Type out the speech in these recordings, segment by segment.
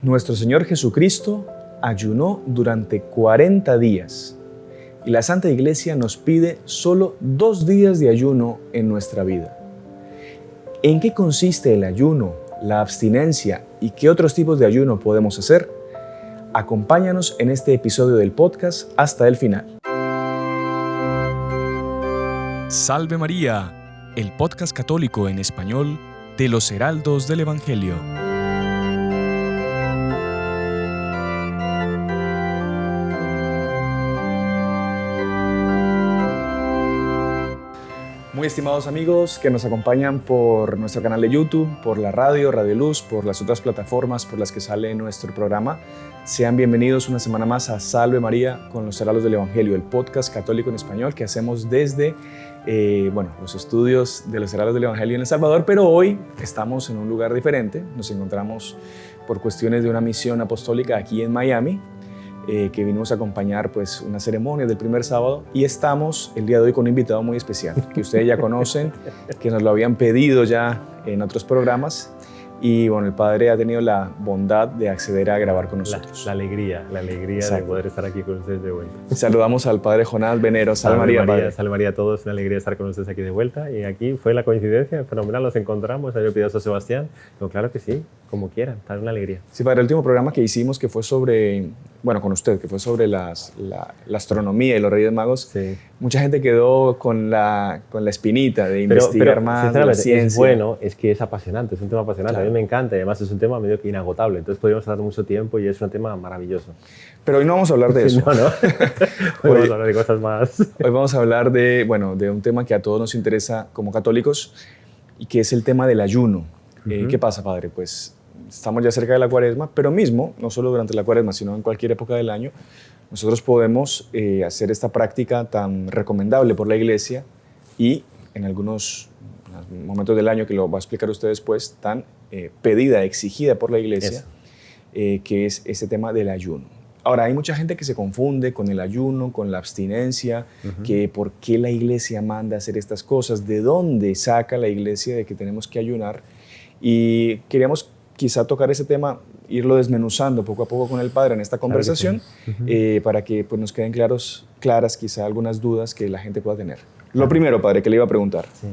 Nuestro Señor Jesucristo ayunó durante 40 días y la Santa Iglesia nos pide solo 2 días de ayuno en nuestra vida. ¿En qué consiste el ayuno, la abstinencia y qué otros tipos de ayuno podemos hacer? Acompáñanos en este episodio del podcast hasta el final. Salve María, el podcast católico en español de los Heraldos del Evangelio. Muy estimados amigos que nos acompañan por nuestro canal de YouTube, por la radio, Radio Luz, por las otras plataformas por las que sale nuestro programa, sean bienvenidos una semana más a Salve María con los Heraldos del Evangelio, el podcast católico en español que hacemos desde los estudios de los Heraldos del Evangelio en El Salvador, pero hoy estamos en un lugar diferente. Nos encontramos por cuestiones de una misión apostólica aquí en Miami, que vinimos a acompañar una ceremonia del primer sábado, y estamos el día de hoy con un invitado muy especial que ustedes ya conocen, que nos lo habían pedido ya en otros programas, y el Padre ha tenido la bondad de acceder a grabar con nosotros. La alegría de poder estar aquí con ustedes de vuelta. Saludamos al Padre Jonás Venero. Salve María, Padre. Salve María a todos, una alegría estar con ustedes aquí de vuelta, y aquí fue la coincidencia fenomenal, los encontramos, había pedido a San Sebastián, pero claro que sí, como quieran, tal una alegría. Sí, Padre, el último programa que hicimos que fue sobre, con usted, que fue sobre la astronomía y los Reyes Magos, sí. Mucha gente quedó con la espinita de investigar más de la ciencia. Es bueno, es que es apasionante, es un tema apasionante, claro. A mí me encanta, y además es un tema medio que inagotable, entonces podríamos hablar mucho tiempo y es un tema maravilloso. Pero hoy no vamos a hablar de eso. No. Hoy vamos a hablar de cosas más. Hoy vamos a hablar de un tema que a todos nos interesa como católicos, y que es el tema del ayuno. ¿Qué pasa, Padre? Pues estamos ya cerca de la Cuaresma, pero mismo, no solo durante la Cuaresma, sino en cualquier época del año, nosotros podemos hacer esta práctica tan recomendable por la Iglesia, y en algunos momentos del año, que lo va a explicar usted después, tan pedida, exigida por la Iglesia, que es este tema del ayuno. Ahora, hay mucha gente que se confunde con el ayuno, con la abstinencia, que por qué la Iglesia manda hacer estas cosas, de dónde saca la Iglesia de que tenemos que ayunar, y queríamos quizá tocar ese tema, irlo desmenuzando poco a poco con el Padre en esta conversación, claro que sí. Para que nos queden claras quizá algunas dudas que la gente pueda tener. Lo primero, Padre, que le iba a preguntar, sí.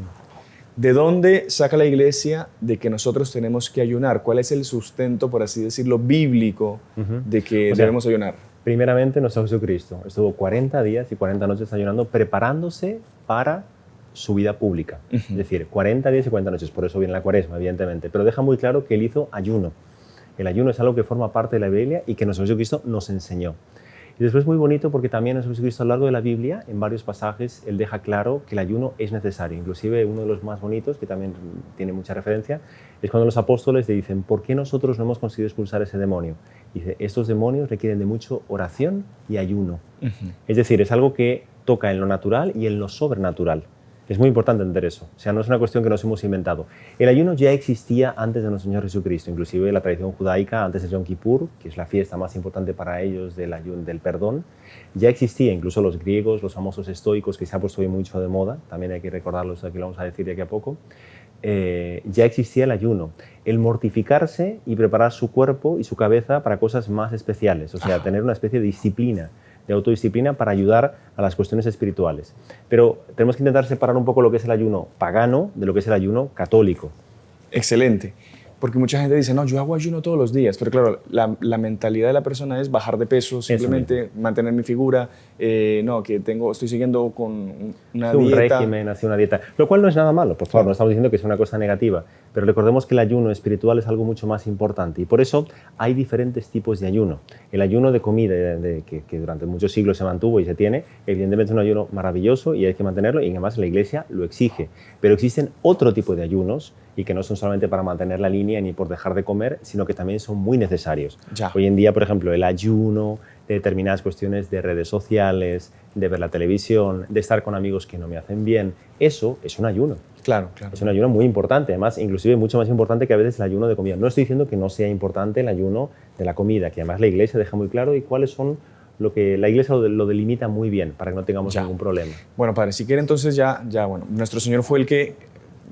¿De dónde saca la Iglesia de que nosotros tenemos que ayunar? ¿Cuál es el sustento, por así decirlo, bíblico de que debemos ayunar? Primeramente, nuestro Jesucristo estuvo 40 días y 40 noches ayunando, preparándose para su vida pública. Es decir, 40 días y 40 noches, por eso viene la Cuaresma, evidentemente, pero deja muy claro que él hizo ayuno. El ayuno es algo que forma parte de la Biblia y que nuestro Jesucristo nos enseñó. Y después muy bonito porque también nuestro Jesucristo a lo largo de la Biblia, en varios pasajes, él deja claro que el ayuno es necesario. Inclusive uno de los más bonitos, que también tiene mucha referencia, es cuando los apóstoles le dicen: ¿por qué nosotros no hemos conseguido expulsar ese demonio? Dice: estos demonios requieren de mucho oración y ayuno. Es decir, es algo que toca en lo natural y en lo sobrenatural. Es muy importante entender eso. O sea, no es una cuestión que nos hemos inventado. El ayuno ya existía antes de nuestro Señor Jesucristo. Inclusive la tradición judaica, antes de Yom Kippur, que es la fiesta más importante para ellos del perdón, ya existía. Incluso los griegos, los famosos estoicos, que se ha puesto hoy mucho de moda, también hay que recordarlos, aquí lo vamos a decir de aquí a poco, ya existía el ayuno. El mortificarse y preparar su cuerpo y su cabeza para cosas más especiales. O sea, tener una especie de disciplina, de autodisciplina para ayudar a las cuestiones espirituales. Pero tenemos que intentar separar un poco lo que es el ayuno pagano de lo que es el ayuno católico. Excelente, porque mucha gente dice: no, yo hago ayuno todos los días, pero claro, la mentalidad de la persona es bajar de peso, simplemente mantener mi figura, estoy siguiendo con una dieta. Un régimen, así una dieta, lo cual no es nada malo, por favor, no estamos diciendo que es una cosa negativa, pero recordemos que el ayuno espiritual es algo mucho más importante, y por eso hay diferentes tipos de ayuno. El ayuno de comida, que durante muchos siglos se mantuvo y se tiene, evidentemente es un ayuno maravilloso y hay que mantenerlo, y además la Iglesia lo exige, pero existen otro tipo de ayunos, y que no son solamente para mantener la línea ni por dejar de comer, sino que también son muy necesarios. Ya. Hoy en día, por ejemplo, el ayuno de determinadas cuestiones de redes sociales, de ver la televisión, de estar con amigos que no me hacen bien, eso es un ayuno. Claro. Es un ayuno muy importante, además, inclusive mucho más importante que a veces el ayuno de comida. No estoy diciendo que no sea importante el ayuno de la comida, que además la Iglesia deja muy claro y cuáles son lo que la Iglesia lo delimita muy bien para que no tengamos ningún problema. Bueno, Padre, si quiere entonces nuestro Señor fue el que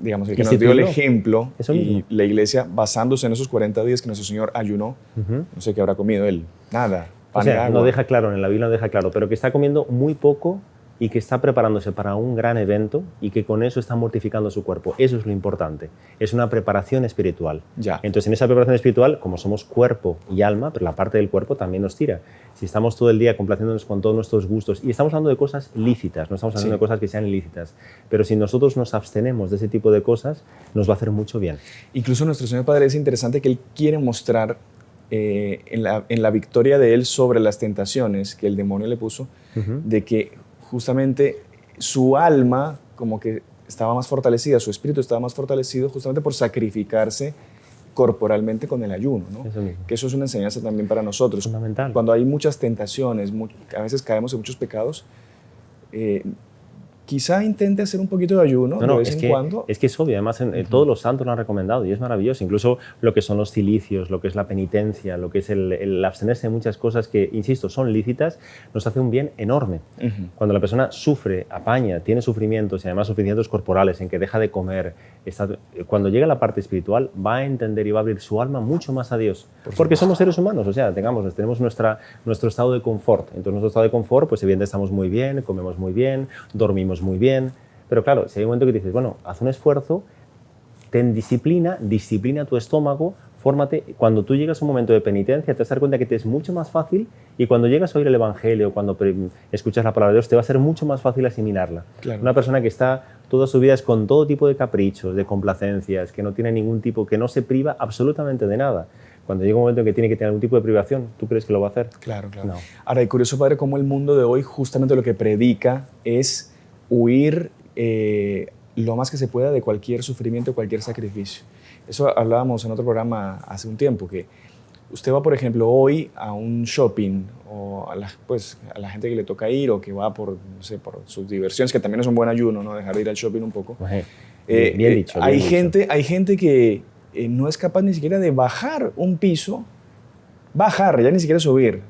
digamos, el que nos dio el ejemplo, Eso y mismo. la iglesia, basándose en esos 40 días que nuestro Señor ayunó, no sé qué habrá comido él, nada, pan O sea, y agua. no deja claro, en la Biblia no deja claro, pero que está comiendo muy poco y que está preparándose para un gran evento y que con eso está mortificando su cuerpo. Eso es lo importante. Es una preparación espiritual. Ya. Entonces, en esa preparación espiritual, como somos cuerpo y alma, pero la parte del cuerpo también nos tira. Si estamos todo el día complaciéndonos con todos nuestros gustos, y estamos hablando de cosas lícitas, no estamos hablando de cosas que sean ilícitas, pero si nosotros nos abstenemos de ese tipo de cosas, nos va a hacer mucho bien. Incluso nuestro Señor Padre es interesante que Él quiere mostrar en la victoria de Él sobre las tentaciones que el demonio le puso, de que justamente su alma como que estaba más fortalecida, su espíritu estaba más fortalecido justamente por sacrificarse corporalmente con el ayuno, ¿no? Eso mismo. Que eso es una enseñanza también para nosotros. Fundamental. Cuando hay muchas tentaciones, a veces caemos en muchos pecados, quizá intente hacer un poquito de ayuno de vez en cuando. Es que es obvio, además todos los santos lo han recomendado y es maravilloso, incluso lo que son los cilicios, lo que es la penitencia, lo que es el abstenerse de muchas cosas que, insisto, son lícitas, nos hace un bien enorme. Cuando la persona sufre, apaña, tiene sufrimientos y además sufrimientos corporales en que deja de comer, cuando llega a la parte espiritual va a entender y va a abrir su alma mucho más a Dios, porque somos seres humanos, o sea, tenemos nuestro estado de confort, entonces nuestro estado de confort, pues evidentemente estamos muy bien, comemos muy bien, dormimos muy bien, pero claro, si hay un momento que dices, bueno, haz un esfuerzo, ten disciplina tu estómago, fórmate. Cuando tú llegas a un momento de penitencia, te vas a dar cuenta que te es mucho más fácil y cuando llegas a oír el Evangelio, cuando escuchas la palabra de Dios, te va a ser mucho más fácil asimilarla. Claro. Una persona que está toda su vida es con todo tipo de caprichos, de complacencias, que no tiene ningún tipo, que no se priva absolutamente de nada. Cuando llega un momento en que tiene que tener algún tipo de privación, ¿tú crees que lo va a hacer? Claro, claro. No. Ahora, y curioso, Padre, cómo el mundo de hoy justamente lo que predica es huir lo más que se pueda de cualquier sufrimiento, cualquier sacrificio. Eso hablábamos en otro programa hace un tiempo, que usted va, por ejemplo, hoy a un shopping o a la gente que le toca ir o que va por, no sé, por sus diversiones, que también es un buen ayuno, ¿no? Dejar de ir al shopping un poco. Bien dicho. Hay gente que no es capaz ni siquiera de bajar un piso, ya ni siquiera subir.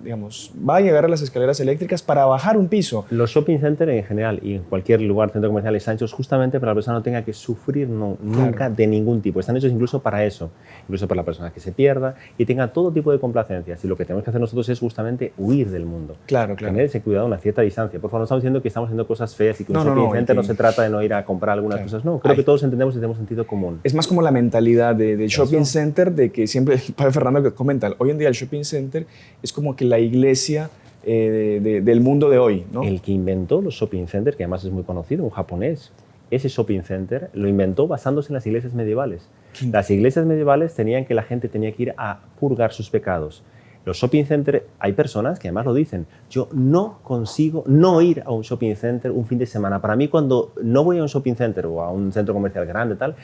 Digamos, va a llegar a las escaleras eléctricas para bajar un piso. Los shopping centers en general y en cualquier lugar, centro comercial, están hechos justamente para que la persona no tenga que sufrir nunca de ningún tipo. Están hechos incluso para eso, incluso para la persona que se pierda y tenga todo tipo de complacencias. Y lo que tenemos que hacer nosotros es justamente huir del mundo. Claro. Tener ese cuidado, una cierta distancia. Por favor, no estamos diciendo que estamos haciendo cosas feas y que un No, shopping center no se trata de no ir a comprar algunas cosas. No, creo que todos entendemos y tenemos sentido común. Es más como la mentalidad de shopping center, de que siempre, el padre Fernando que comenta, hoy en día el shopping center es como que la iglesia del mundo de hoy, ¿no? El que inventó los shopping centers, que además es muy conocido, un japonés, ese shopping center lo inventó basándose en las iglesias medievales. Las iglesias medievales tenían que la gente tenía que ir a purgar sus pecados. Los shopping centers, hay personas que además lo dicen, yo no consigo no ir a un shopping center un fin de semana. Para mí, cuando no voy a un shopping center o a un centro comercial grande, tal,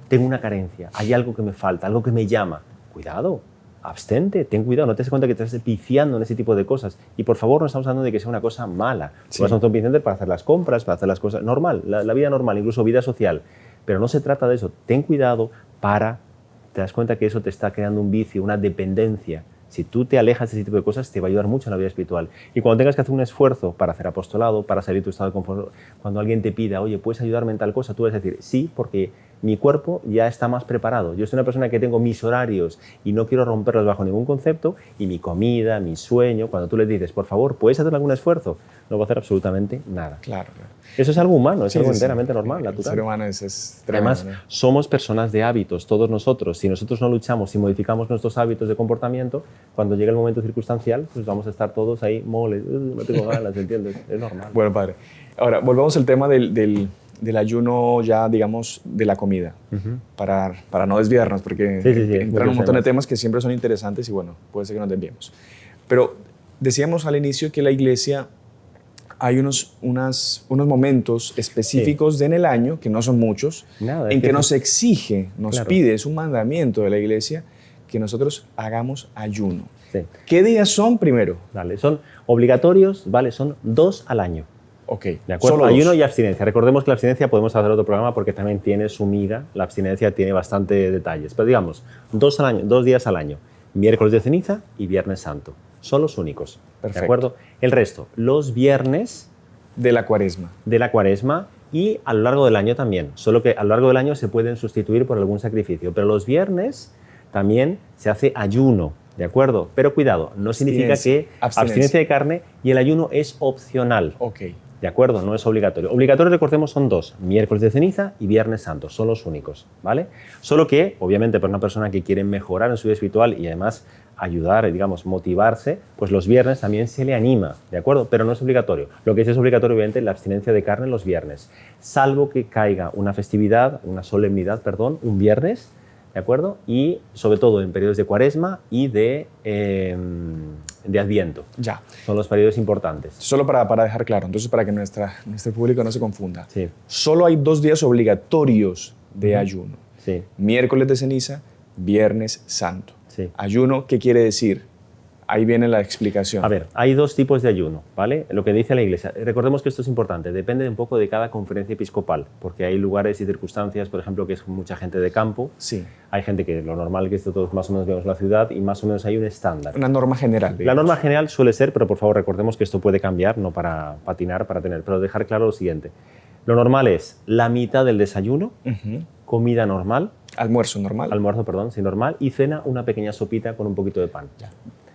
tengo una carencia, hay algo que me falta, algo que me llama. Cuidado. Abstente, ten cuidado, no te des cuenta que te estás viciando en ese tipo de cosas. Y por favor, no estamos hablando de que sea una cosa mala. Sí. Vas a un shopping center para hacer las compras, para hacer las cosas normal, la vida normal, incluso vida social. Pero no se trata de eso. Ten cuidado te das cuenta que eso te está creando un vicio, una dependencia. Si tú te alejas de ese tipo de cosas, te va a ayudar mucho en la vida espiritual. Y cuando tengas que hacer un esfuerzo para hacer apostolado, para salir de tu estado de confort, cuando alguien te pida, oye, ¿puedes ayudarme en tal cosa? Tú vas a decir, sí, porque mi cuerpo ya está más preparado. Yo soy una persona que tengo mis horarios y no quiero romperlos bajo ningún concepto, y mi comida, mi sueño, cuando tú le dices, por favor, ¿puedes hacer algún esfuerzo? No va a hacer absolutamente nada. Claro. Eso es algo humano, es algo enteramente normal, natural. El ser humano es tremendo. Además, somos personas de hábitos, todos nosotros. Si nosotros no luchamos y modificamos nuestros hábitos de comportamiento, cuando llegue el momento circunstancial, pues vamos a estar todos ahí moles, no tengo ganas, ¿entiendes? Es normal. Bueno, padre. Ahora, volvamos al tema del ayuno ya, digamos, de la comida, para no desviarnos, porque entran un montón de temas que siempre son interesantes y bueno, puede ser que nos desviemos. Pero decíamos al inicio que la iglesia hay unos momentos específicos en el año, que no son muchos, en que nos exige, nos pide, es un mandamiento de la iglesia, que nosotros hagamos ayuno. Sí. ¿Qué días son primero? Vale, son obligatorios, vale, son 2 al año. Ok, ¿de acuerdo? Solo ayuno 2. Y abstinencia. Recordemos que la abstinencia podemos hacer otro programa porque también tiene su miga, la abstinencia tiene bastante detalles, pero digamos, 2 al año, 2 días al año, miércoles de ceniza y viernes santo, son los únicos. Perfecto. ¿De acuerdo? El resto, los viernes de la cuaresma. De la cuaresma Y a lo largo del año también, solo que a lo largo del año se pueden sustituir por algún sacrificio. Pero los viernes también se hace ayuno, ¿de acuerdo? Pero cuidado, no significa que abstinencia de carne, y el ayuno es opcional. Ok. ¿De acuerdo? No es obligatorio. Obligatorio, recordemos, son dos: miércoles de ceniza y viernes santo. Son los únicos, ¿vale? Solo que, obviamente, para una persona que quiere mejorar en su vida espiritual y además ayudar, digamos, motivarse, pues los viernes también se le anima, ¿de acuerdo? Pero no es obligatorio. Lo que sí es obligatorio, obviamente, es la abstinencia de carne los viernes, salvo que caiga una festividad, una solemnidad, perdón, un viernes, ¿de acuerdo? Y sobre todo en periodos de Cuaresma y de Adviento. Ya. Son los periodos importantes. Solo para dejar claro, entonces para que nuestro público no se confunda. Sí. Solo hay 2 días obligatorios de ayuno. Sí. Miércoles de ceniza, Viernes Santo. Sí. Ayuno, ¿qué quiere decir? Ahí viene la explicación. A ver, hay 2 tipos de ayuno, ¿vale? Lo que dice la Iglesia. Recordemos que esto es importante, depende un poco de cada conferencia episcopal, porque hay lugares y circunstancias, por ejemplo, que es mucha gente de campo. Sí. Hay gente que lo normal que todos más o menos vemos la ciudad y más o menos hay un estándar. Una norma general. La digamos. norma general suele ser, pero por favor recordemos que esto puede cambiar, no para patinar, para tener, pero dejar claro lo siguiente. Lo normal es la mitad del desayuno, comida normal, Almuerzo normal. almuerzo, perdón, sí, normal, y cena una pequeña sopita con un poquito de pan.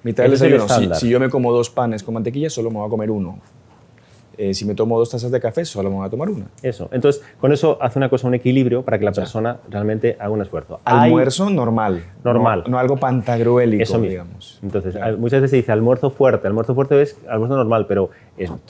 Mitad del Ese es el desayuno. estándar. Si yo me como 2 panes con mantequilla, solo me voy a comer 1. Si me tomo 2 tazas de café, solo me voy a tomar 1. Eso. Entonces, con eso hace una cosa, un equilibrio para que la persona realmente haga un esfuerzo. Almuerzo normal. Normal. No algo pantagruélico, Eso mismo. digamos. Entonces, Claro. muchas veces se dice almuerzo fuerte. Almuerzo fuerte es almuerzo normal, pero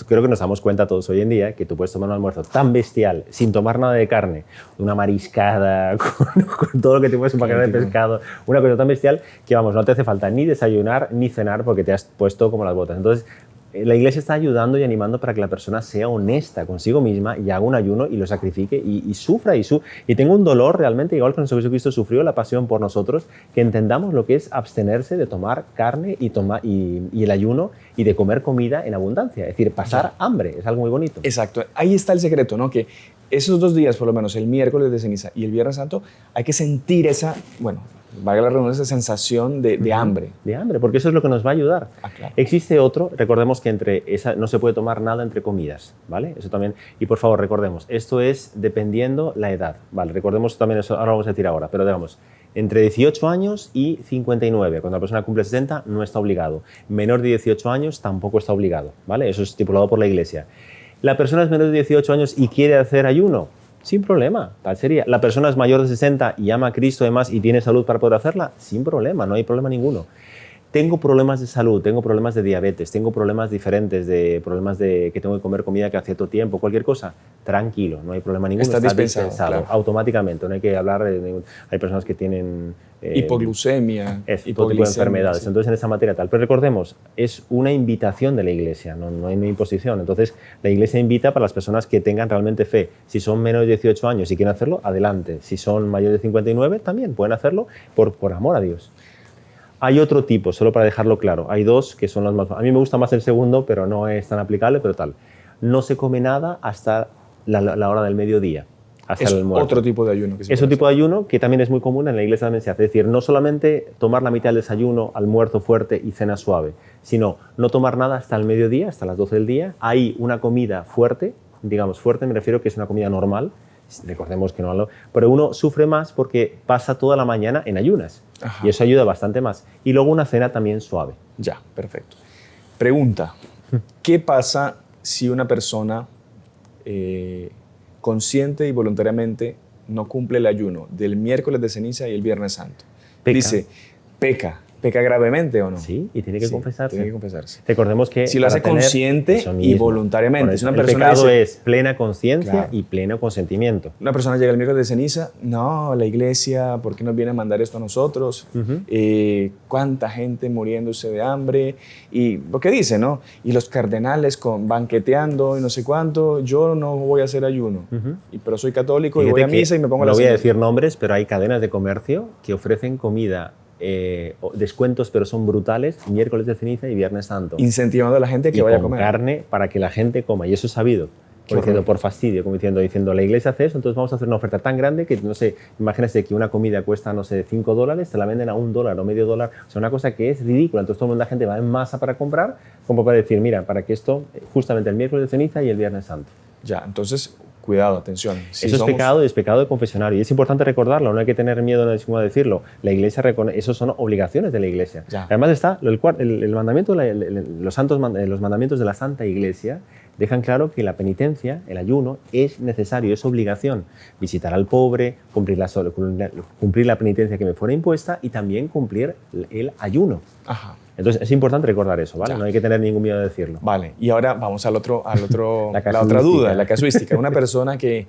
creo que nos damos cuenta todos hoy en día que tú puedes tomar un almuerzo tan bestial, sin tomar nada de carne, una mariscada, con todo lo que te puedes empacar de pescado, una cosa tan bestial que, vamos, no te hace falta ni desayunar ni cenar porque te has puesto como las botas. Entonces, la Iglesia está ayudando y animando para que la persona sea honesta consigo misma y haga un ayuno y lo sacrifique y sufra y tenga un dolor realmente igual que nuestro Jesucristo sufrió la pasión por nosotros, que entendamos lo que es abstenerse de tomar carne y el ayuno y de comer comida en abundancia, es decir, pasar hambre, es algo muy bonito. Exacto. Ahí está el secreto, ¿no? Que esos 2 días, por lo menos el miércoles de ceniza y el Viernes Santo, hay que sentir esa, bueno, valga la redundancia, esa sensación de hambre. De hambre, porque eso es lo que nos va a ayudar. Claro. Existe otro, recordemos que no se puede tomar nada entre comidas, ¿vale? Eso también, y por favor recordemos, esto es dependiendo la edad, ¿vale? Recordemos también eso, ahora vamos a decir ahora, pero digamos, entre 18 años y 59, cuando la persona cumple 60 no está obligado, menor de 18 años tampoco está obligado, ¿vale? Eso es estipulado por la Iglesia. La persona es menor de 18 años y quiere hacer ayuno, sin problema, tal sería. La persona es mayor de 60 y ama a Cristo además y tiene salud para poder hacerla, sin problema, no hay problema ninguno. Tengo problemas de salud, tengo problemas de diabetes, tengo problemas diferentes, problemas de que tengo que comer comida que hace cierto tiempo, cualquier cosa, tranquilo, no hay problema ninguno. Está dispensado, claro. Automáticamente, no hay que hablar hay personas que tienen hipoglucemia, todo tipo de enfermedades, sí. Entonces en esa materia tal. Pero recordemos, es una invitación de la Iglesia, no hay una imposición. Entonces la Iglesia invita para las personas que tengan realmente fe. Si son menos de 18 años y quieren hacerlo, adelante. Si son mayores de 59, también pueden hacerlo por amor a Dios. Hay otro tipo, solo para dejarlo claro. Hay 2 que son los más... A mí me gusta más el segundo, pero no es tan aplicable, pero tal. No se come nada hasta la hora del mediodía, hasta Es el almuerzo. otro tipo de ayuno. Es un tipo de ayuno que también es muy común, en la Iglesia también se hace. Es decir, no solamente tomar la mitad del desayuno, almuerzo fuerte y cena suave, sino no tomar nada hasta el mediodía, hasta las 12 del día. Hay una comida fuerte, digamos fuerte, me refiero que es una comida normal, recordemos que no, pero uno sufre más porque pasa toda la mañana en ayunas. Ajá. Y eso ayuda bastante más. Y luego una cena también suave. Ya, perfecto. Pregunta, ¿qué pasa si una persona consciente y voluntariamente no cumple el ayuno del miércoles de ceniza y el Viernes Santo? Peca. Dice, peca gravemente o no? Sí, y tiene que confesarse. Tiene que confesarse. Recordemos que Si lo hace consciente y voluntariamente. Es una el persona pecado dice, es plena conciencia Claro. y pleno consentimiento. una persona llega el miércoles de ceniza, no, la iglesia, ¿por qué nos viene a mandar esto a nosotros? ¿Cuánta gente muriéndose de hambre? Y lo que dice, ¿no? Y los cardenales banqueteando y no sé cuánto, yo no voy a hacer ayuno, pero soy católico y voy a misa y me pongo a la No voy a cena. decir nombres, pero hay cadenas de comercio que ofrecen comida, descuentos, pero son brutales, miércoles de ceniza y viernes santo. Incentivando a la gente a que y vaya a con comer. carne para que la gente coma, y eso es sabido. Por fastidio, como diciendo, la iglesia hace eso, entonces vamos a hacer una oferta tan grande que, no sé, imagínese que una comida cuesta, no sé, $5, te la venden a $1 o medio dólar, o sea, una cosa que es ridícula, entonces la gente va en masa para comprar, como para decir, mira, para que esto, justamente el miércoles de ceniza y el viernes santo. Ya, entonces, cuidado, atención. Si eso es pecado y es pecado de confesionario. Y es importante recordarlo, no hay que tener miedo de decirlo. La Iglesia eso son obligaciones de la Iglesia. Ya. Además está el mandamiento, los mandamientos de la Santa Iglesia dejan claro que la penitencia, el ayuno, es necesario, es obligación. Visitar al pobre, cumplir la penitencia que me fuera impuesta y también cumplir el ayuno. Ajá. Entonces es importante recordar eso, ¿vale? Ya. No hay que tener ningún miedo de decirlo. Vale, y ahora vamos la casuística. otra duda, la casuística. Una persona que,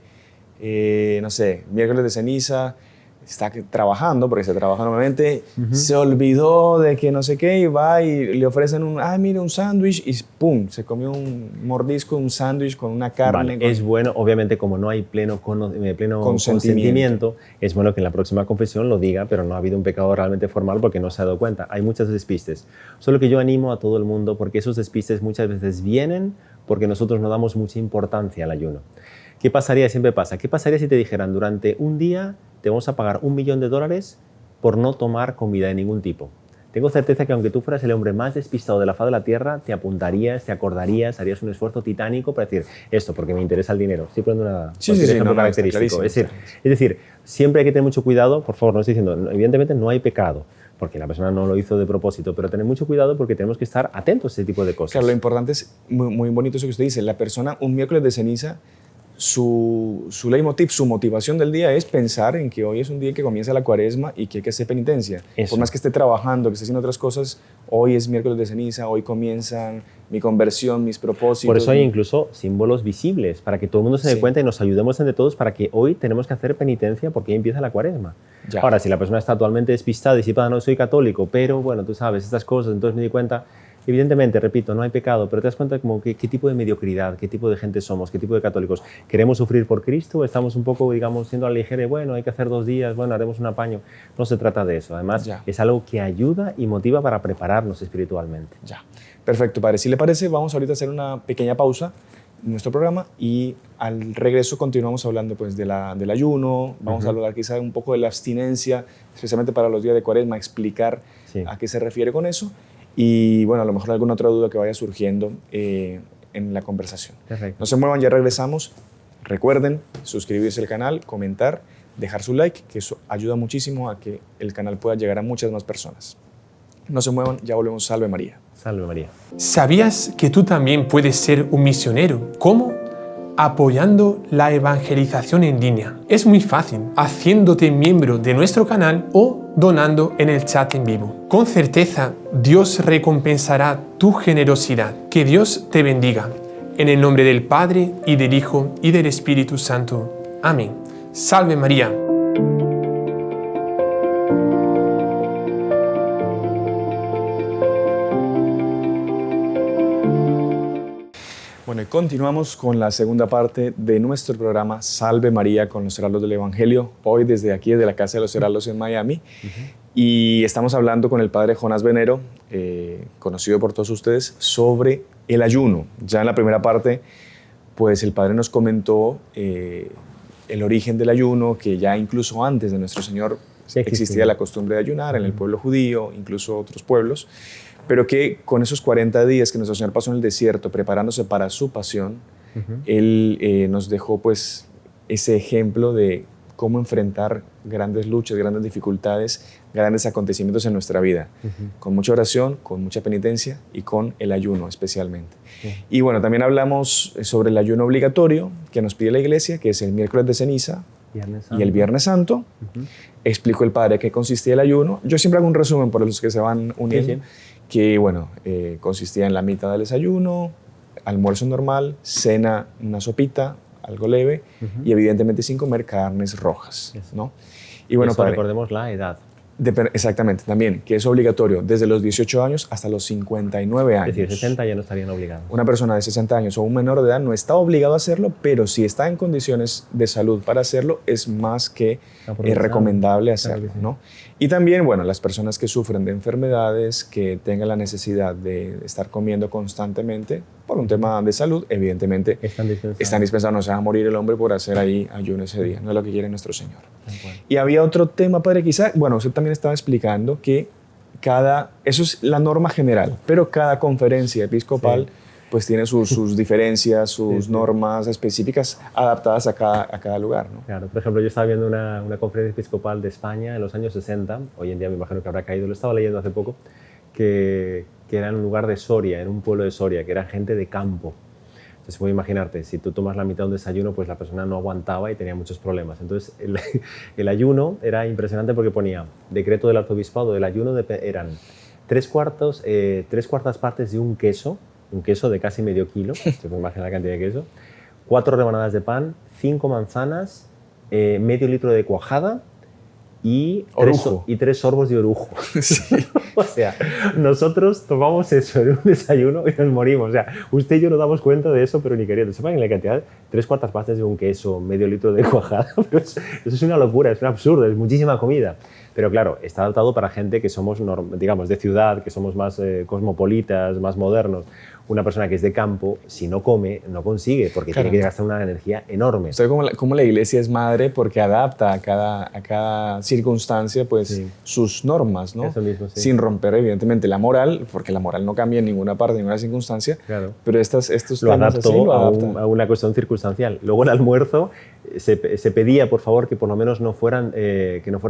no sé, miércoles de ceniza, está trabajando, porque se trabaja normalmente, se olvidó de que no sé qué, y va y le ofrecen mire, un sándwich, y pum, se comió un mordisco, un sándwich con una carne. Vale, es bueno, obviamente, como no hay pleno consentimiento, es bueno que en la próxima confesión lo diga, pero no ha habido un pecado realmente formal porque no se ha dado cuenta. Hay muchos despistes. Solo que yo animo a todo el mundo, porque esos despistes muchas veces vienen porque nosotros no damos mucha importancia al ayuno. ¿Qué pasaría? Siempre pasa. ¿Qué pasaría si te dijeran durante un día te vamos a pagar $1 millón por no tomar comida de ningún tipo? Tengo certeza que aunque tú fueras el hombre más despistado de la faz de la tierra, te apuntarías, te acordarías, harías un esfuerzo titánico para decir esto porque me interesa el dinero. Estoy poniendo un ejemplo característico. Es decir, siempre hay que tener mucho cuidado. Por favor, no estoy diciendo, evidentemente no hay pecado, porque la persona no lo hizo de propósito, pero tener mucho cuidado porque tenemos que estar atentos a ese tipo de cosas. Claro, lo importante es, muy bonito eso que usted dice, la persona un miércoles de ceniza, su leitmotiv, su motivación del día es pensar en que hoy es un día que comienza la cuaresma y que hay que hacer penitencia. Eso. Por más que esté trabajando, que esté haciendo otras cosas, hoy es miércoles de ceniza, hoy comienzan mi conversión, mis propósitos. Por eso hay incluso símbolos visibles, para que todo el mundo se dé cuenta y nos ayudemos entre todos para que hoy tenemos que hacer penitencia porque hoy empieza la cuaresma. Ya. Ahora, si la persona está actualmente despistada y dice, no soy católico, pero bueno, tú sabes estas cosas, entonces me di cuenta. Evidentemente, repito, no hay pecado, pero te das cuenta como qué tipo de mediocridad, qué tipo de gente somos, qué tipo de católicos. ¿Queremos sufrir por Cristo o estamos un poco, digamos, siendo a la ligera, bueno, hay que hacer 2 días, bueno, haremos un apaño? No se trata de eso. Además, es algo que ayuda y motiva para prepararnos espiritualmente. Ya. Perfecto, padre. Si le parece, vamos ahorita a hacer una pequeña pausa en nuestro programa y al regreso continuamos hablando pues, del ayuno, vamos a hablar quizá un poco de la abstinencia, especialmente para los días de cuaresma, explicar a qué se refiere con eso. Y bueno, a lo mejor alguna otra duda que vaya surgiendo en la conversación. Perfecto. No se muevan, ya regresamos. Recuerden suscribirse al canal, comentar, dejar su like, que eso ayuda muchísimo a que el canal pueda llegar a muchas más personas. No se muevan, ya volvemos. Salve María. Salve María. ¿Sabías que tú también puedes ser un misionero? ¿Cómo? Apoyando la evangelización en línea. Es muy fácil, haciéndote miembro de nuestro canal o donando en el chat en vivo. Con certeza, Dios recompensará tu generosidad. Que Dios te bendiga. En el nombre del Padre, y del Hijo, y del Espíritu Santo. Amén. Salve María. Bueno, y continuamos con la segunda parte de nuestro programa Salve María con los Heraldos del Evangelio, hoy desde aquí, desde la Casa de los Heraldos en Miami. Y estamos hablando con el padre Jonás Venero, conocido por todos ustedes, sobre el ayuno. Ya en la primera parte, pues el padre nos comentó el origen del ayuno, que ya incluso antes de nuestro Señor existía la costumbre de ayunar en el pueblo judío, incluso otros pueblos, pero que con esos 40 días que nuestro Señor pasó en el desierto preparándose para su pasión, Él nos dejó pues ese ejemplo de cómo enfrentar grandes luchas, grandes dificultades, grandes acontecimientos en nuestra vida, con mucha oración, con mucha penitencia y con el ayuno especialmente. Y bueno, también hablamos sobre el ayuno obligatorio que nos pide la Iglesia, que es el miércoles de ceniza y el Viernes Santo. Explicó el padre qué consistía el ayuno. Yo siempre hago un resumen por los que se van uniendo, que bueno, consistía en la mitad del desayuno, almuerzo normal, cena una sopita, algo leve, y evidentemente sin comer carnes rojas, ¿no? Y bueno, padre, recordemos la edad. Exactamente, también, que es obligatorio desde los 18 años hasta los 59 años. Es decir, 60 ya no estarían obligados. Una persona de 60 años o un menor de edad no está obligado a hacerlo, pero si está en condiciones de salud para hacerlo, es más que recomendable hacerlo, ¿no? Y también, bueno, las personas que sufren de enfermedades, que tengan la necesidad de estar comiendo constantemente por un tema de salud, evidentemente están dispensados. No se va a morir el hombre por hacer ahí ayuno ese día, no es lo que quiere nuestro Señor. Y había otro tema, padre, quizá, bueno, usted también estaba explicando que eso es la norma general, pero cada conferencia episcopal pues tiene sus diferencias, sus normas específicas adaptadas a cada lugar, ¿no? Claro, por ejemplo, yo estaba viendo una conferencia episcopal de España en los años 60, hoy en día me imagino que habrá caído, lo estaba leyendo hace poco, que era en un lugar de Soria, en un pueblo de Soria, que era gente de campo. Entonces, puedes imaginarte, si tú tomas la mitad de un desayuno, pues la persona no aguantaba y tenía muchos problemas. Entonces, el ayuno era impresionante porque ponía decreto del arzobispado, el ayuno eran 3/4 partes de un queso de casi medio kilo, se puede imaginar la cantidad de queso, 4 rebanadas de pan, 5 manzanas, medio litro de cuajada y 3 sorbos de orujo. Sí. O sea, nosotros tomamos eso en un desayuno y nos morimos. O sea, usted y yo nos damos cuenta de eso, pero ni queriendo. ¿Sepan la cantidad? 3/4 partes de un queso, medio litro de cuajada. Eso es una locura, es un absurdo, es muchísima comida. Pero claro, está adaptado para gente que somos, digamos, de ciudad, que somos más cosmopolitas, más modernos. Una persona que es de campo, si no come, no consigue, porque tiene que gastar una energía enorme. Usted como la iglesia es madre porque adapta a cada circunstancia pues, sus normas, ¿no? Eso mismo, sí. Sin romper, evidentemente, la moral, porque la moral no cambia en ninguna parte, en ninguna circunstancia, pero estos lo temas adaptó así lo a una cuestión circunstancial. Luego el almuerzo se pedía, por favor, que por lo menos no fueran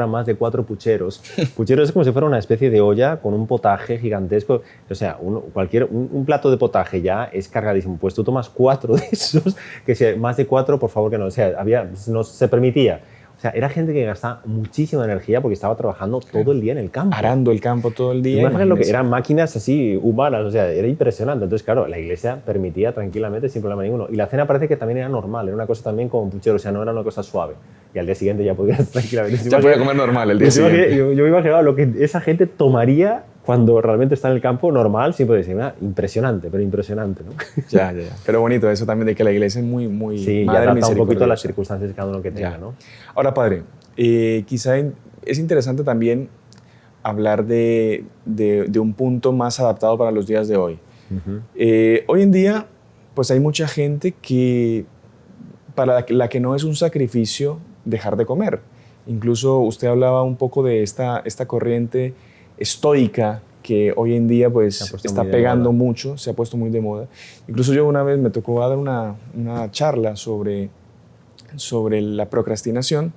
más de 4 pucheros. Pucheros es como si fuera una especie de olla con un potaje gigantesco. O sea, un plato de potaje ya es cargadísimo. Pues tú tomas 4 de esos, que sea más de 4, por favor, que no. O sea, no se permitía. O sea, era gente que gastaba muchísima energía porque estaba trabajando todo el día en el campo. Arando el campo todo el día. Imagínate lo que eran máquinas así humanas, o sea, era impresionante. Entonces, claro, la iglesia permitía tranquilamente, sin problema ninguno. Y la cena parece que también era normal, era una cosa también como puchero, o sea, no era una cosa suave. Y al día siguiente ya podías tranquilamente. Ya podía comer normal el día siguiente. Yo me imaginaba lo que esa gente tomaría cuando realmente está en el campo normal, siempre decir, impresionante, pero impresionante, ¿no? Ya. Pero bonito eso también de que la iglesia es muy sí, madre, y adapta un poquito a las misericordiosa. circunstancias de cada uno que tenga, ¿no? Ahora, padre, quizá es interesante también hablar de un punto más adaptado para los días de hoy. Hoy en día, pues hay mucha gente que para la que no es un sacrificio dejar de comer. Incluso usted hablaba un poco de esta corriente estoica que hoy en día pues está pegando mucho, se ha puesto muy de moda. Incluso yo una vez me tocó dar una charla sobre la procrastinación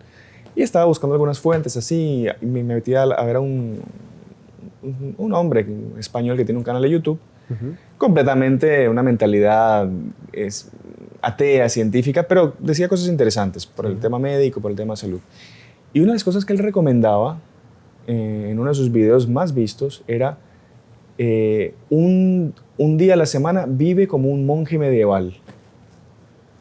y estaba buscando algunas fuentes así y me metí a ver a un hombre español que tiene un canal de YouTube, completamente una mentalidad atea, científica, pero decía cosas interesantes por el tema médico, por el tema de salud. Y una de las cosas que él recomendaba en uno de sus videos más vistos era un día a la semana vive como un monje medieval.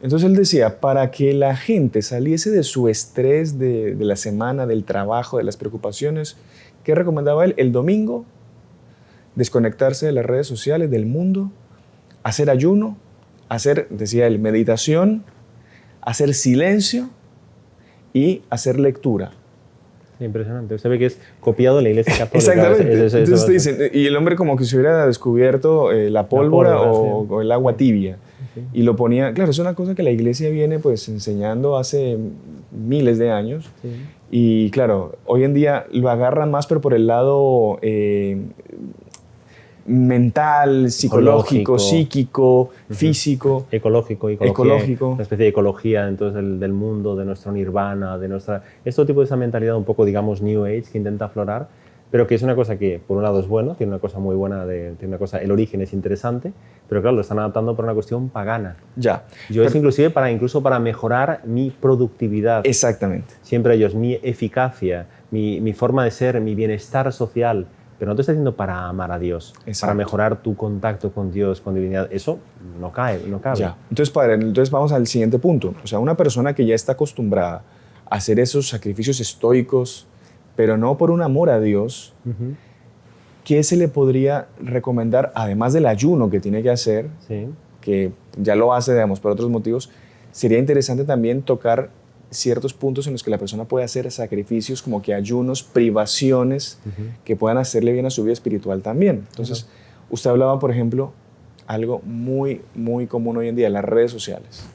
Entonces él decía, para que la gente saliese de su estrés de la semana, del trabajo, de las preocupaciones, ¿qué recomendaba él? El domingo, desconectarse de las redes sociales, del mundo, hacer ayuno, hacer, decía él, meditación, hacer silencio y hacer lectura. Impresionante. Usted ve que es copiado de la Iglesia Católica. Exactamente. Entonces usted dice, y el hombre como que se hubiera descubierto la pólvora o el agua tibia. Sí. Y lo ponía, claro, es una cosa que la Iglesia viene pues enseñando hace miles de años. Sí. Y claro, hoy en día lo agarran más, pero por el lado mental, psicológico, psíquico, físico. Ecológico. Una especie de ecología entonces, del mundo, de nuestro nirvana, de nuestra... Este tipo de esa mentalidad un poco, digamos, New Age que intenta aflorar, pero que es una cosa que, por un lado, es bueno, tiene una cosa muy buena, tiene una cosa, el origen es interesante, pero claro, lo están adaptando por una cuestión pagana. Ya. Es inclusive para mejorar mi productividad. Exactamente. Siempre ellos, mi eficacia, mi forma de ser, mi bienestar social, pero no te está diciendo para amar a Dios, para mejorar tu contacto con Dios, con divinidad. Eso no cabe. Ya. Entonces, padre, vamos al siguiente punto. O sea, una persona que ya está acostumbrada a hacer esos sacrificios estoicos, pero no por un amor a Dios, ¿qué se le podría recomendar, además del ayuno que tiene que hacer, que ya lo hace, digamos, por otros motivos? Sería interesante también tocar ciertos puntos en los que la persona puede hacer sacrificios, como que ayunos, privaciones, que puedan hacerle bien a su vida espiritual también. Entonces, usted hablaba, por ejemplo, algo muy, muy común hoy en día, las redes sociales.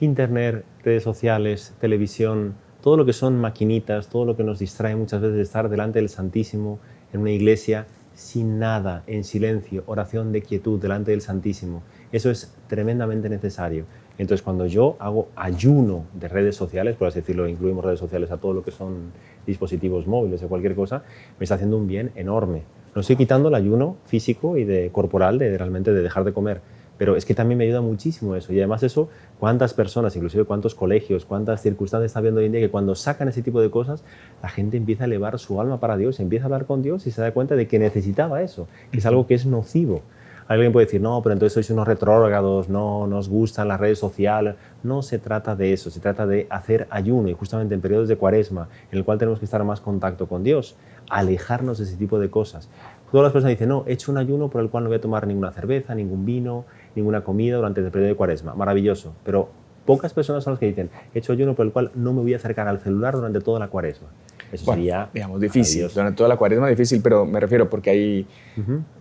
Internet, redes sociales, televisión, todo lo que son maquinitas, todo lo que nos distrae muchas veces de estar delante del Santísimo en una iglesia, sin nada, en silencio, oración de quietud delante del Santísimo. Eso es tremendamente necesario. Entonces, cuando yo hago ayuno de redes sociales, por así decirlo, incluimos redes sociales a todo lo que son dispositivos móviles o cualquier cosa, me está haciendo un bien enorme. No estoy quitando el ayuno físico y corporal de realmente de dejar de comer, pero es que también me ayuda muchísimo eso. Y además eso, cuántas personas, inclusive cuántos colegios, cuántas circunstancias está viendo hoy en día que cuando sacan ese tipo de cosas, la gente empieza a elevar su alma para Dios, empieza a hablar con Dios y se da cuenta de que necesitaba eso, que es algo que es nocivo. Alguien puede decir, no, pero entonces sois unos retrógrados, no nos gustan las redes sociales. No se trata de eso, se trata de hacer ayuno y justamente en periodos de Cuaresma, en el cual tenemos que estar más en contacto con Dios, alejarnos de ese tipo de cosas. Todas las personas dicen, no, he hecho un ayuno por el cual no voy a tomar ninguna cerveza, ningún vino, ninguna comida durante el periodo de Cuaresma. Maravilloso, pero pocas personas son las que dicen, he hecho ayuno por el cual no me voy a acercar al celular durante toda la Cuaresma. Eso bueno, sería, digamos, difícil. Durante toda la Cuaresma difícil, pero me refiero porque ahí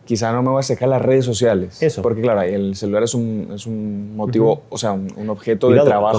quizá no me voy a acercar a las redes sociales. Eso. Porque claro, el celular es un motivo, o sea, un objeto Cuidado, de trabajo.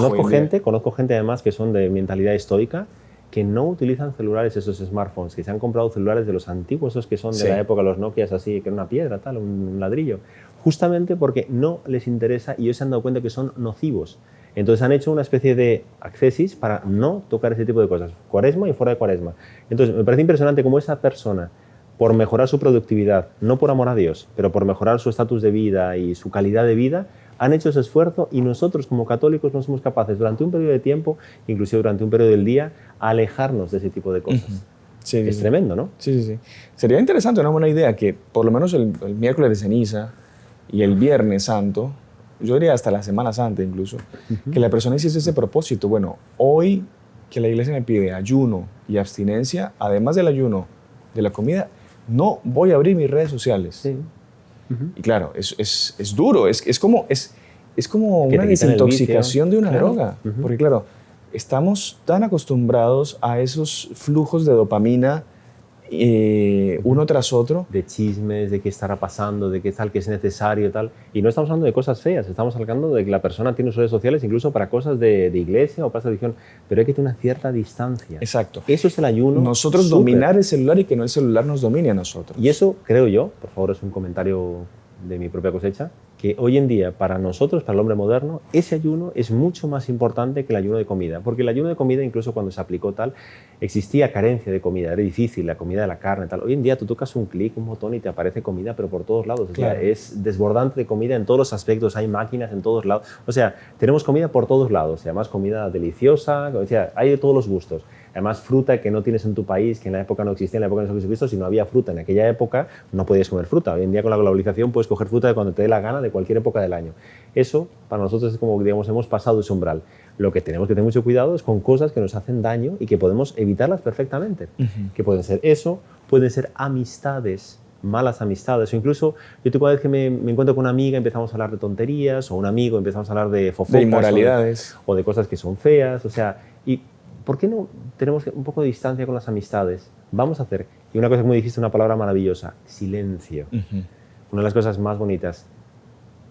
Conozco gente además que son de mentalidad estoica que no utilizan celulares, esos smartphones, que se han comprado celulares de los antiguos, esos que son de la época, los Nokias así, que era una piedra, tal, un ladrillo, justamente porque no les interesa y ellos se han dado cuenta que son nocivos. Entonces han hecho una especie de accesis para no tocar ese tipo de cosas, Cuaresma y fuera de Cuaresma. Entonces me parece impresionante cómo esa persona, por mejorar su productividad, no por amor a Dios, pero por mejorar su estatus de vida y su calidad de vida, han hecho ese esfuerzo y nosotros como católicos no somos capaces durante un periodo de tiempo, inclusive durante un periodo del día, a alejarnos de ese tipo de cosas. Sí, es tremendo, ¿no? Sí. Sería interesante, una buena idea, que por lo menos el miércoles de ceniza y el viernes santo, yo diría hasta la Semana Santa incluso, que la persona hiciese ese propósito. Bueno, hoy que la iglesia me pide ayuno y abstinencia, además del ayuno, de la comida, no voy a abrir mis redes sociales. Sí. Y claro, es duro, es como una desintoxicación de una droga. Porque claro, estamos tan acostumbrados a esos flujos de dopamina uno tras otro. De chismes, de qué estará pasando, de qué tal, que es necesario, tal. Y no estamos hablando de cosas feas, estamos hablando de que la persona tiene sus redes sociales incluso para cosas de iglesia o para religión, pero hay que tener una cierta distancia. Exacto. Eso es el ayuno. Nosotros dominar el celular y que no el celular nos domine a nosotros. Y eso, creo yo, por favor, es un comentario de mi propia cosecha, que hoy en día para nosotros, para el hombre moderno, ese ayuno es mucho más importante que el ayuno de comida, porque el ayuno de comida, incluso cuando se aplicó tal, existía carencia de comida, era difícil la comida de la carne, tal. Hoy en día tú tocas un clic, un botón y te aparece comida, pero por todos lados. Claro. O sea, es desbordante de comida en todos los aspectos, hay máquinas en todos lados. O sea, tenemos comida por todos lados, y además comida deliciosa, o sea, hay de todos los gustos. Además, fruta que no tienes en tu país, que en la época no existía, en la época de Jesucristo, si no había fruta en aquella época, no podías comer fruta. Hoy en día, con la globalización, puedes coger fruta de cuando te dé la gana, de cualquier época del año. Eso, para nosotros, es como, digamos, hemos pasado ese umbral. Lo que tenemos que tener mucho cuidado es con cosas que nos hacen daño y que podemos evitarlas perfectamente. Que pueden ser eso, pueden ser amistades, malas amistades, o incluso yo cada vez que me encuentro con una amiga empezamos a hablar de tonterías, o un amigo empezamos a hablar de fofocas, de inmoralidades, o de cosas que son feas, o sea, y ¿por qué no tenemos un poco de distancia con las amistades? Vamos a hacer, y una cosa como dijiste, una palabra maravillosa, silencio. Una de las cosas más bonitas,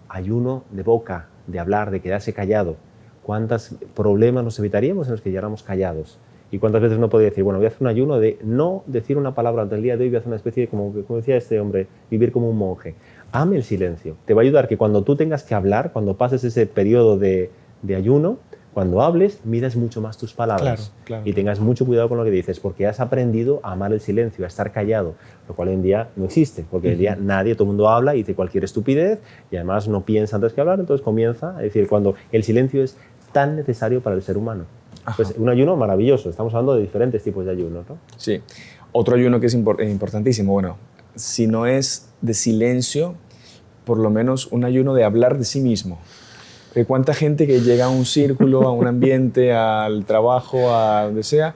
ayuno de boca, de hablar, de quedarse callado. ¿Cuántos problemas nos evitaríamos en los que llegáramos callados? ¿Y cuántas veces uno podría decir, bueno, voy a hacer un ayuno de no decir una palabra durante el día de hoy, voy a hacer una especie de, como decía este hombre, vivir como un monje? Ame el silencio. Te va a ayudar que cuando tú tengas que hablar, cuando pases ese periodo de ayuno, cuando hables, midas mucho más tus palabras. Claro. Y tengas mucho cuidado con lo que dices, porque has aprendido a amar el silencio, a estar callado, lo cual hoy en día no existe, porque hoy en día nadie, todo el mundo habla y dice cualquier estupidez y además no piensa antes que hablar, entonces comienza a decir cuando el silencio es tan necesario para el ser humano. Pues un ayuno maravilloso, estamos hablando de diferentes tipos de ayunos, ¿no? Sí. Otro ayuno que es importantísimo, bueno, si no es de silencio, por lo menos un ayuno de hablar de sí mismo. Porque cuánta gente que llega a un círculo, a un ambiente, al trabajo, a donde sea,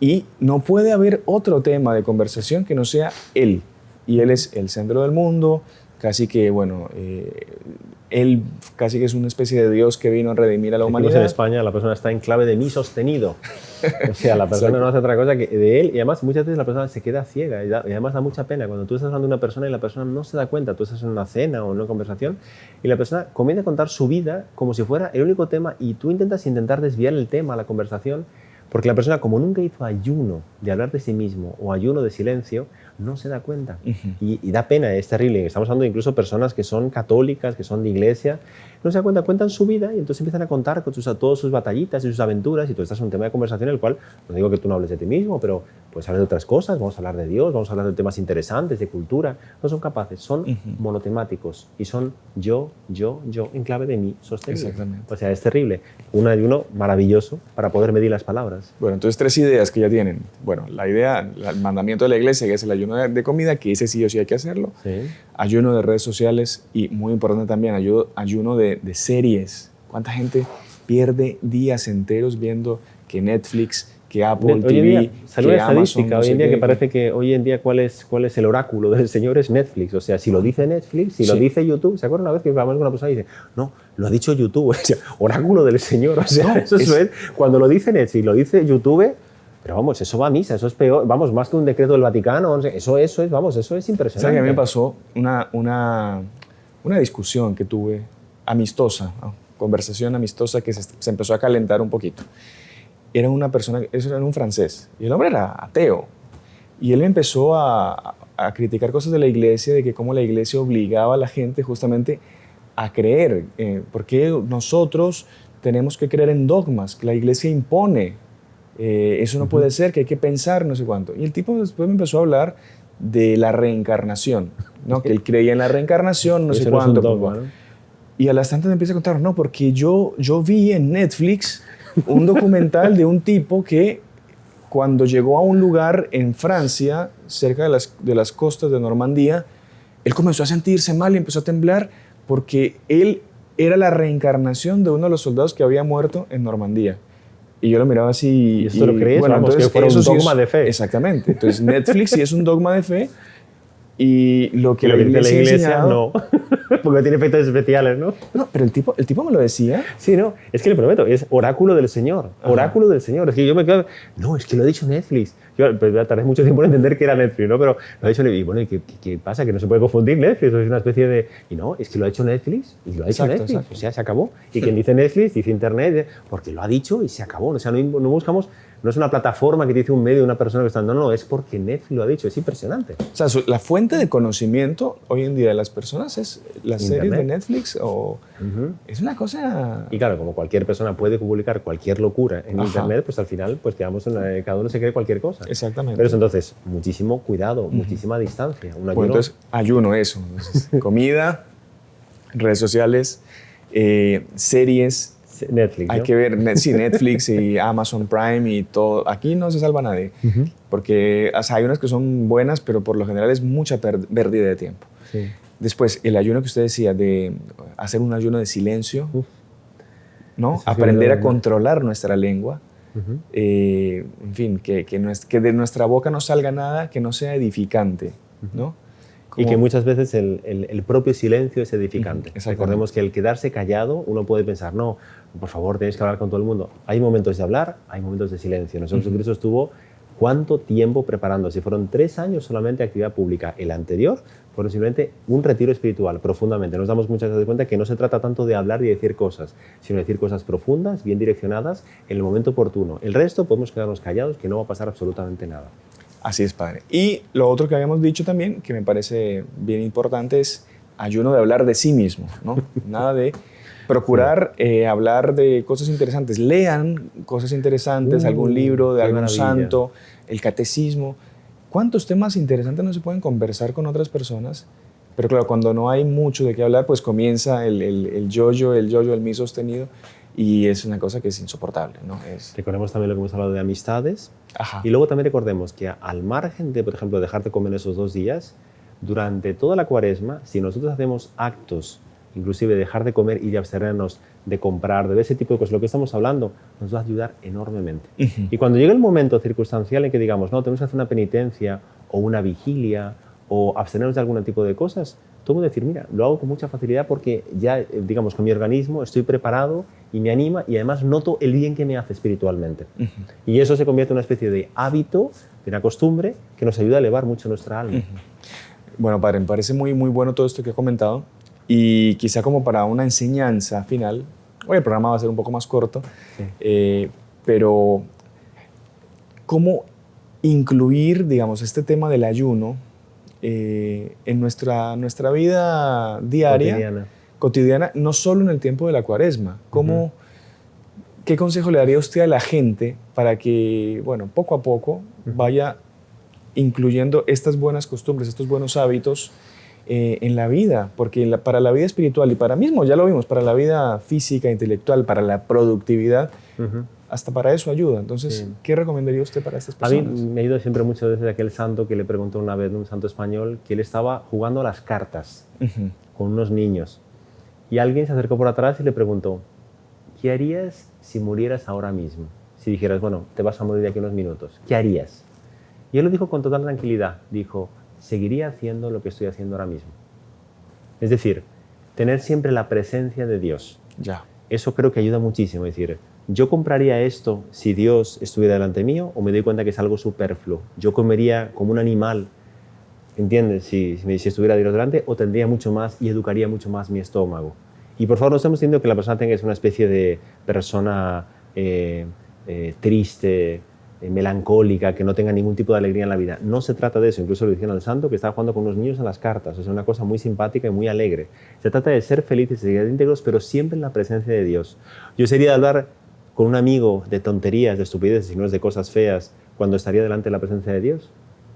y no puede haber otro tema de conversación que no sea él. Y él es el centro del mundo, casi que, bueno, él casi que es una especie de Dios que vino a redimir a la humanidad. En España la persona está en clave de mí sostenido. O sea, la persona no hace otra cosa que de él, y además muchas veces la persona se queda ciega y además da mucha pena cuando tú estás hablando de una persona y la persona no se da cuenta, tú estás en una cena o en una conversación y la persona comienza a contar su vida como si fuera el único tema y tú intentas desviar el tema, la conversación, porque la persona como nunca hizo ayuno de hablar de sí mismo o ayuno de silencio, no se da cuenta. Y da pena, es terrible. Estamos hablando de incluso personas que son católicas, que son de iglesia, no se da cuenta, cuentan su vida y entonces empiezan a contar con todas sus batallitas y sus aventuras, y todo esto es un tema de conversación en el cual, no digo que tú no hables de ti mismo, pero puedes hablar de otras cosas, vamos a hablar de Dios, vamos a hablar de temas interesantes, de cultura. No son capaces, son monotemáticos y son yo, en clave de mí sostenido. Exactamente. O sea, es terrible. Un ayuno maravilloso para poder medir las palabras. Bueno, entonces 3 ideas que ya tienen. Bueno, la idea, el mandamiento de la iglesia, que es el ayuno de comida, que ese sí o sí hay que hacerlo. Sí. Ayuno de redes sociales y, muy importante también, ayuno de series. ¿Cuánta gente pierde días enteros viendo que Netflix, que Apple Hoy en día, TV, salió que una Amazon, estadística no hoy sé en día qué, que parece que hoy en día cuál es el oráculo del Señor es Netflix. O sea, si lo dice Netflix, si lo dice YouTube, ¿se acuerdan una vez que hablamos con una persona y dice, no, lo ha dicho YouTube, o sea, oráculo del Señor? O sea, No, eso es cuando lo dice Netflix, lo dice YouTube, pero vamos, eso va a misa, eso es peor, vamos, más que un decreto del Vaticano, eso es impresionante. ¿Sabes que a mí me pasó una discusión que tuve amistosa, ¿no? Conversación amistosa que se empezó a calentar un poquito? Era una persona, eso era un francés, y el hombre era ateo. Y él empezó a criticar cosas de la iglesia, de que cómo la iglesia obligaba a la gente justamente a creer. Porque nosotros tenemos que creer en dogmas, que la iglesia impone. Eso no puede ser, que hay que pensar, no sé cuánto. Y el tipo después me empezó a hablar de la reencarnación, ¿no? Que él creía en la reencarnación, no sé cuánto. No es un dogma, ¿no? Y a las tantas me empieza a contar, no, porque yo vi en Netflix un documental de un tipo que cuando llegó a un lugar en Francia, cerca de las costas de Normandía, él comenzó a sentirse mal y empezó a temblar porque él era la reencarnación de uno de los soldados que había muerto en Normandía. Y yo lo miraba así. ¿Y esto lo crees? Bueno, Vamos, entonces, que fuera un eso sí dogma de fe. Exactamente. Entonces Netflix sí es un dogma de fe y lo que Y la lo que dice iglesia, la iglesia no, porque tiene efectos especiales, ¿no? No, pero el tipo me lo decía. Sí, no, es que le prometo, es oráculo del Señor, oráculo del Señor. Es que yo me quedo, no, es que lo ha dicho Netflix. Yo tardé mucho tiempo en entender que era Netflix, ¿no? Pero lo ha dicho Netflix. Y bueno, ¿qué pasa? Que no se puede confundir Netflix, es una especie de... Y no, es que lo ha hecho Netflix y lo ha hecho Netflix. Exacto. O sea, se acabó. Y quien dice Netflix, dice Internet, porque lo ha dicho y se acabó. O sea, no buscamos... No es una plataforma que te dice un medio de una persona que está... No, es porque Netflix lo ha dicho. Es impresionante. O sea, la fuente de conocimiento hoy en día de las personas es las series de Netflix o... Es una cosa... Y claro, como cualquier persona puede publicar cualquier locura en Internet, pues al final pues quedamos cada uno se cree cualquier cosa. Exactamente. Pero eso, entonces, muchísimo cuidado, muchísima distancia. Bueno, entonces, ayuno, eso. Entonces, comida, redes sociales, series... Netflix, ¿no? Hay que ver Netflix y Amazon Prime y todo. Aquí no se salva nadie, porque o sea, hay unas que son buenas, pero por lo general es mucha pérdida de tiempo. Sí. Después, el ayuno que usted decía de hacer un ayuno de silencio, ¿no? Aprender a controlar nuestra lengua, en fin, que de nuestra boca no salga nada que no sea edificante, ¿no? Y que muchas veces el propio silencio es edificante. Recordemos que el quedarse callado, uno puede pensar, no, por favor, tenéis que hablar con todo el mundo. Hay momentos de hablar, hay momentos de silencio. Nosotros Cristo estuvo ¿cuánto tiempo preparándose? Fueron 3 años solamente de actividad pública. El anterior fueron simplemente un retiro espiritual, profundamente. Nos damos muchas veces cuenta que no se trata tanto de hablar y decir cosas, sino de decir cosas profundas, bien direccionadas, en el momento oportuno. El resto podemos quedarnos callados, que no va a pasar absolutamente nada. Así es, padre. Y lo otro que habíamos dicho también, que me parece bien importante, es ayuno de hablar de sí mismo, ¿no? Nada de procurar hablar de cosas interesantes. Lean cosas interesantes, algún libro de algún santo, el catecismo. ¿Cuántos temas interesantes no se pueden conversar con otras personas? Pero claro, cuando no hay mucho de qué hablar, pues comienza el yo-yo, el mí sostenido, y es una cosa que es insoportable, ¿no? Recordemos también lo que hemos hablado de amistades. Ajá. Y luego también recordemos que al margen de, por ejemplo, dejar de comer esos 2 días, durante toda la cuaresma, si nosotros hacemos actos, inclusive dejar de comer y de abstenernos de comprar, de ese tipo de cosas, lo que estamos hablando, nos va a ayudar enormemente. Y cuando llegue el momento circunstancial en que digamos, no, tenemos que hacer una penitencia o una vigilia o abstenernos de algún tipo de cosas, todo el mundo decir, mira, lo hago con mucha facilidad porque ya, digamos, con mi organismo estoy preparado y me anima y además noto el bien que me hace espiritualmente. Y eso se convierte en una especie de hábito, de una costumbre que nos ayuda a elevar mucho nuestra alma. Bueno, padre, me parece muy, muy bueno todo esto que ha comentado y quizá como para una enseñanza final, hoy el programa va a ser un poco más corto, pero ¿cómo incluir, digamos, este tema del ayuno en nuestra vida diaria, cotidiana, no solo en el tiempo de la Cuaresma. ¿Qué consejo le daría usted a la gente para que, bueno, poco a poco vaya incluyendo estas buenas costumbres, estos buenos hábitos en la vida? Porque para la vida espiritual y para mismo, ya lo vimos, para la vida física, intelectual, para la productividad, hasta para eso ayuda. Entonces, ¿qué recomendaría usted para estas personas? A mí me ha ido siempre mucho desde aquel santo que le preguntó una vez, un santo español, que él estaba jugando a las cartas con unos niños. Y alguien se acercó por atrás y le preguntó, ¿qué harías si murieras ahora mismo? Si dijeras, bueno, te vas a morir de aquí unos minutos, ¿qué harías? Y él lo dijo con total tranquilidad. Dijo, seguiría haciendo lo que estoy haciendo ahora mismo. Es decir, tener siempre la presencia de Dios. Ya. Eso creo que ayuda muchísimo. Es decir, ¿yo compraría esto si Dios estuviera delante mío o me doy cuenta que es algo superfluo? ¿Yo comería como un animal, entiendes, si estuviera Dios delante, o tendría mucho más y educaría mucho más mi estómago? Y por favor, no estamos diciendo que la persona tenga una especie de persona triste, melancólica, que no tenga ningún tipo de alegría en la vida. No se trata de eso. Incluso lo dijeron al santo que estaba jugando con unos niños en las cartas. O sea, una cosa muy simpática y muy alegre. Se trata de ser felices y de ser íntegros, pero siempre en la presencia de Dios. Yo sería de hablar con un amigo de tonterías, de estupideces, si no es de cosas feas, cuando estaría delante de la presencia de Dios.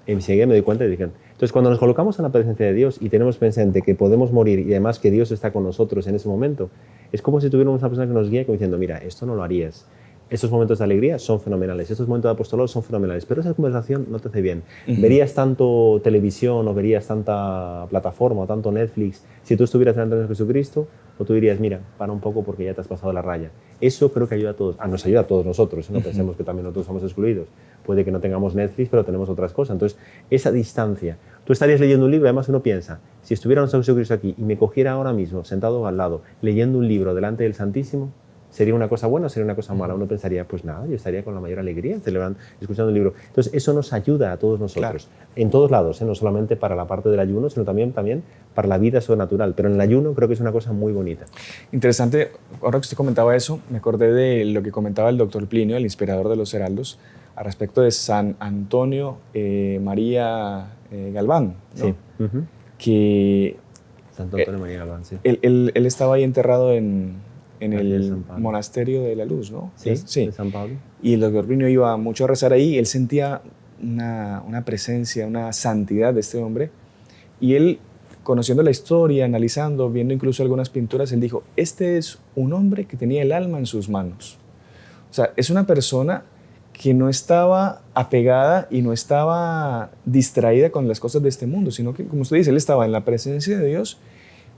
Y enseguida me doy cuenta y dije, entonces cuando nos colocamos en la presencia de Dios y tenemos presente que podemos morir y además que Dios está con nosotros en ese momento, es como si tuviéramos una persona que nos guía como diciendo, mira, esto no lo harías. Estos momentos de alegría son fenomenales, estos momentos de apostolado son fenomenales, pero esa conversación no te hace bien. ¿Verías tanto televisión o verías tanta plataforma o tanto Netflix si tú estuvieras delante de Jesucristo? ¿O tú dirías, mira, para un poco porque ya te has pasado la raya? Eso creo que ayuda a todos, nos ayuda a todos nosotros, no pensemos que también nosotros somos excluidos. Puede que no tengamos Netflix, pero tenemos otras cosas. Entonces, esa distancia. Tú estarías leyendo un libro, además uno piensa, si estuviera nuestro Jesucristo aquí y me cogiera ahora mismo, sentado al lado, leyendo un libro delante del Santísimo, ¿sería una cosa buena o sería una cosa mala? Uno pensaría, pues nada, yo estaría con la mayor alegría celebrando, escuchando el libro. Entonces, eso nos ayuda a todos nosotros, claro, en todos lados, no solamente para la parte del ayuno, sino también para la vida sobrenatural. Pero en el ayuno creo que es una cosa muy bonita. Interesante, ahora que usted comentaba eso, me acordé de lo que comentaba el doctor Plinio, el inspirador de los Heraldos, al respecto de San Antonio María Galván, ¿no? Sí. Que Santo Antonio María Galván, sí. Él estaba ahí enterrado en el monasterio de la Luz, ¿no? Sí, de San Pablo. Y el doctor Plinio iba mucho a rezar ahí, él sentía una presencia, una santidad de este hombre, y él, conociendo la historia, analizando, viendo incluso algunas pinturas, él dijo, este es un hombre que tenía el alma en sus manos. O sea, es una persona que no estaba apegada y no estaba distraída con las cosas de este mundo, sino que, como usted dice, él estaba en la presencia de Dios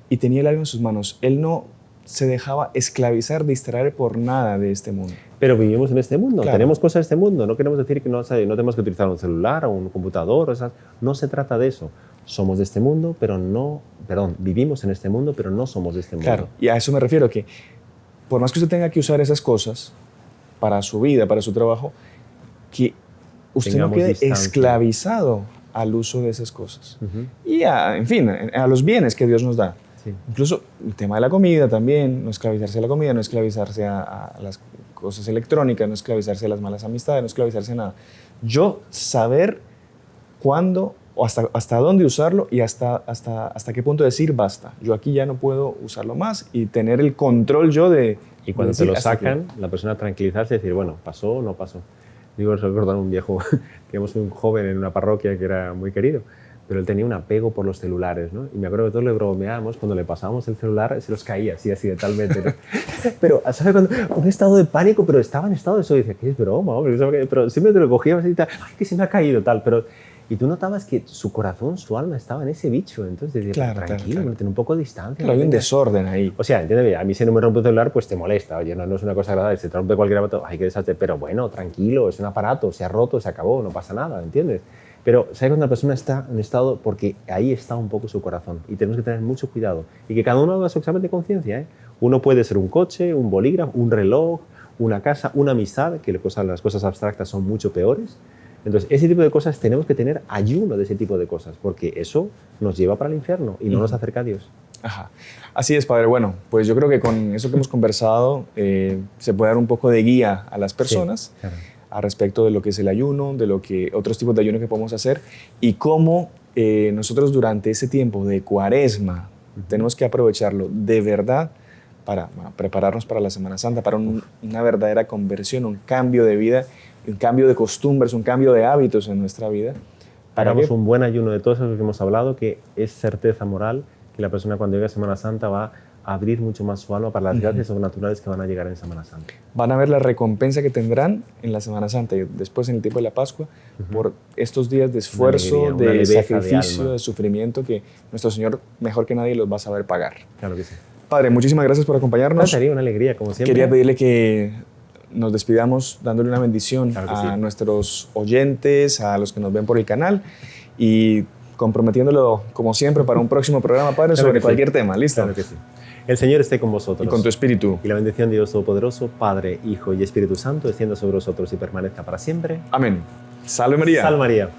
y tenía el alma en sus manos. Él no se dejaba esclavizar, distraer por nada de este mundo. Pero vivimos en este mundo, claro, tenemos cosas de este mundo. No queremos decir que no tenemos que utilizar un celular o un computador. No se trata de eso. Somos de este mundo, vivimos en este mundo, pero no somos de este mundo. Claro, y a eso me refiero, que por más que usted tenga que usar esas cosas para su vida, para su trabajo, que usted no quede esclavizado al uso de esas cosas. Y en fin, a los bienes que Dios nos da. Sí. Incluso el tema de la comida también, no esclavizarse a la comida, no esclavizarse a las cosas electrónicas, no esclavizarse a las malas amistades, no esclavizarse a nada. Yo saber cuándo o hasta dónde usarlo y hasta qué punto decir basta. Yo aquí ya no puedo usarlo más y tener el control yo de... Y cuando te lo sacan, la persona tranquilizarse y decir, bueno, pasó o no pasó. Digo, recordar un viejo, teníamos un joven en una parroquia que era muy querido, pero él tenía un apego por los celulares, ¿no? Y me acuerdo que todos le bromeábamos, cuando le pasábamos el celular, se los caía así accidentalmente, ¿no? Pero, ¿sabes? Un estado de pánico, pero estaba en estado de eso, y decía, ¿qué es broma, hombre? Pero siempre te lo cogías y tal, ¡ay, que se me ha caído, tal! Pero, y tú notabas que su corazón, su alma estaba en ese bicho, entonces decías, claro, tranquilo, claro. Ten un poco de distancia. Claro, hay un desorden ahí. O sea, entiéndeme, a mí si no me rompe el celular, pues te molesta, oye, no es una cosa agradable, se te rompe cualquier aparato, hay que deshacer, pero bueno, tranquilo, es un aparato, se ha roto, se acabó, no pasa nada, ¿entiendes? Pero, ¿sabes cuando una persona está en estado? Porque ahí está un poco su corazón y tenemos que tener mucho cuidado. Y que cada uno haga su examen de conciencia, ¿eh? Uno puede ser un coche, un bolígrafo, un reloj, una casa, una amistad, que las cosas abstractas son mucho peores. Entonces, ese tipo de cosas tenemos que tener ayuno de ese tipo de cosas, porque eso nos lleva para el infierno y no nos acerca a Dios. Ajá. Así es, padre. Bueno, pues yo creo que con eso que hemos conversado se puede dar un poco de guía a las personas. Sí, claro. al respecto de lo que es el ayuno, de lo que otros tipos de ayuno que podemos hacer y cómo nosotros durante ese tiempo de Cuaresma tenemos que aprovecharlo de verdad para prepararnos para la Semana Santa, para una verdadera conversión, un cambio de vida, un cambio de costumbres, un cambio de hábitos en nuestra vida. Hagamos un buen ayuno de todo eso que hemos hablado, que es certeza moral, que la persona cuando llegue a Semana Santa va a abrir mucho más su alma para las gracias sobrenaturales que van a llegar en Semana Santa. Van a ver la recompensa que tendrán en la Semana Santa y después en el tiempo de la Pascua por estos días de esfuerzo, alegría, de sacrificio, de sufrimiento que nuestro Señor mejor que nadie los va a saber pagar. Claro que sí. Padre, muchísimas gracias por acompañarnos. Sería una alegría, como siempre. Quería pedirle que nos despidamos dándole una bendición a nuestros oyentes, a los que nos ven por el canal y comprometiéndolo, como siempre, para un próximo programa, Padre, sobre cualquier tema. ¿Listo? Claro que sí. El Señor esté con vosotros. Y con tu espíritu. Y la bendición de Dios Todopoderoso, Padre, Hijo y Espíritu Santo, descienda sobre vosotros y permanezca para siempre. Amén. Salve María. Salve María.